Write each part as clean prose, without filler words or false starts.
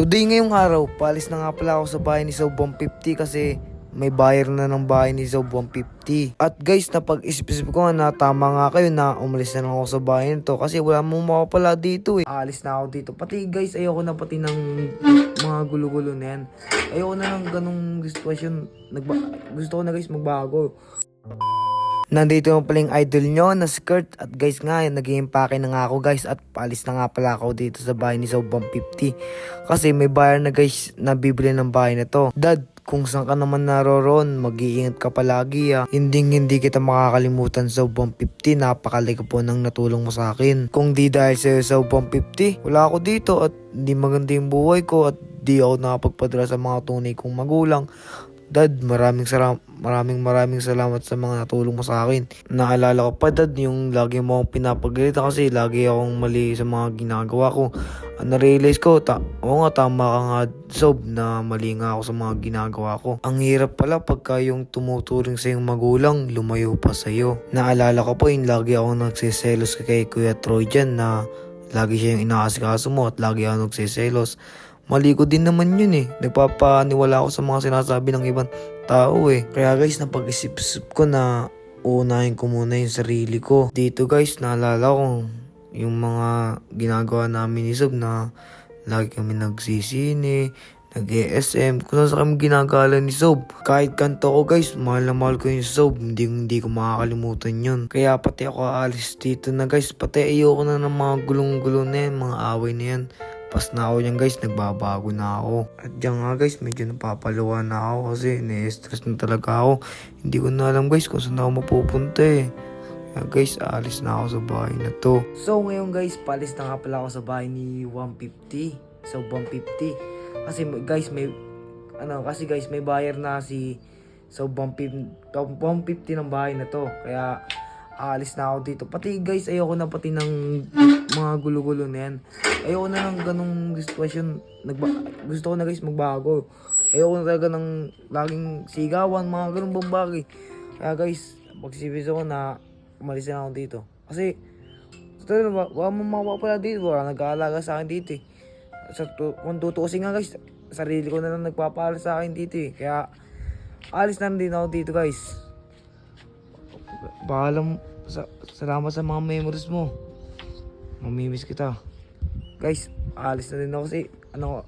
Today ngayong araw, paalis na nga pala ako sa bahay ni Sob 150 kasi may buyer na ng bahay ni Sob 150. At guys, napag-isip-isip ko nga na tama nga kayo na umalis na lang ako sa bahay nito kasi wala mong makapala dito eh. Aalis na ako dito. Pati guys, ayoko na pati ng mga gulo-gulo na yan. Ayoko na ng ganong sitwasyon. Gusto ko na guys magbago. Nandito yung paling idol nyo na skirt. At guys nga, nag-i-impake na nga ako guys. At paalis na nga pala ako dito sa bahay ni Sob 150. Kasi may buyer na guys na bibili ng bahay na to. Dad, kung saan ka naman naroroon, mag-iingat ka palagi ah. Hindi kita makakalimutan Sob 150. Napakalaki po ng natulong mo sa akin. Kung di dahil sa'yo Sob 150, wala ako dito at hindi maganda yung buhay ko at di ako nakapagpadala sa mga tunay kong magulang. Dad, maraming salamat sa mga natulong mo sa akin. Naalala ko pa dad, yung lagi mo akong pinapagalitan kasi lagi akong mali sa mga ginagawa ko. Na-realize ko, oo nga tama ka nga Sob na mali nga ako sa mga ginagawa ko. Ang hirap pala pagka yung tumuturing sa yung magulang, lumayo pa sa'yo. Naalala ko po yung lagi akong nagsiselos kay Kuya Troy dyan na lagi siya yung inaasikaso mo at lagi akong nagsiselos. Mali ko din naman yun eh. Nagpapaniwala ako sa mga sinasabi ng ibang tao eh. Kaya guys, napag-isip-isip ko na uunahin ko muna yung sarili ko. Dito guys, naalala ko yung mga ginagawa namin ni Sob na lagi kami nagsisine, nag-ESM, kung saan kami ginagala ni Sob. Kahit kanto ko guys, mahal na mahal ko yung Sob, hindi ko makakalimutan yun. Kaya pati ako aalis dito na guys, pati ayoko na ng mga gulong-gulo na yan, mga away na yan. Pas na ako yan guys, nagbabago na ako. At dyan nga guys, medyo napapaluwa na ako kasi na-stress na talaga ako. Hindi ko na alam guys kung saan ako mapupunta eh. Kaya guys, aalis na ako sa bahay na to. So ngayon guys, paalis na nga pala ako sa bahay ni 150. So 150. Kasi guys, may buyer na si so 150 ng bahay na to. Kaya aalis na ako dito. Pati guys, ayoko na pati ng mga gulo-gulo na yan. Ayoko na ng ganong sitwasyon. Gusto ko na guys magbago. Ayoko na talaga ng laging sigawan, mga ganong bagay. Kaya guys, magsibis ako na umalis na ako dito. Kasi, wala mong makapapala dito. Wala nag-aalaga sa akin dito eh. Kung tutuusin nga guys, sarili ko na lang nagpapala sa akin dito eh. Kaya, alis na din ako dito guys. Salamat sa mga memories mo. Mamimiss kita. Guys, alis na din ako kasi anong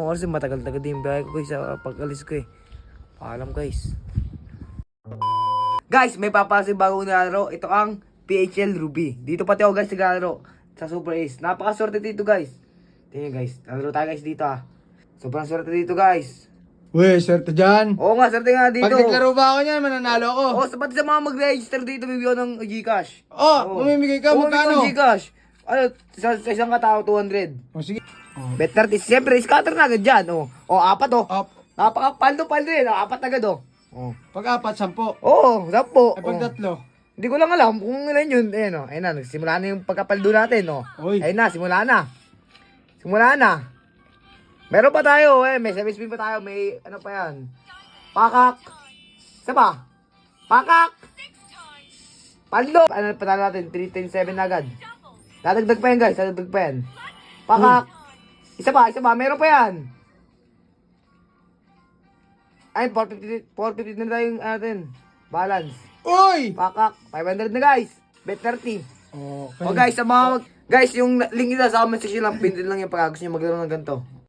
oras yung matagal-tagal din yung biyahe ko guys sa pag-alis ko eh. Paalam guys. Guys, may papasok bagong nilalaro. Ito ang PHL Ruby. Dito pati ako guys naglalaro sa Super Ace. Napakaswerte dito guys. Tingnan guys, nalaro tayo guys dito ah. Sobrang swerte dito guys. Weh, swerte dyan. Oo nga, swerte nga dito. Pag naglaro ba ako niyan, mananalo ako. Oo, sapat sa mga mag-register dito, bibigyan ng Gcash. Mamimigay ka, magkano? Oo, Gcash. Ano, sa isang katao, 200. O, sige. Bet 30, siyempre, scatter na agad dyan. Apat Up. Napaka-paldo rin, apat agad Pag apat, 10. Oo, 10. Pag tatlo. Hindi ko lang alam kung ilan yun. Ayun na, nagsimula na yung pagkapaldo natin, Uy. Ayun na, simula na. Meron pa tayo, may service fee pa tayo, may ano pa yan. Pakak. Isa pa? Pakak. Paldo. Ano pa tayo natin? 310.7 agad. Dadagdag pa yan guys, dadagdag pa yan. Pakak. Isa pa, meron pa yan. Ay, 450 na tayo yung atin. Balance. Uy! Pakak. 500 na guys. Bet 30. Okay. O guys, sa mga guys, yung link nila sa comment section lang, pindutin lang yung pag gusto nyo maglaro ng ganito.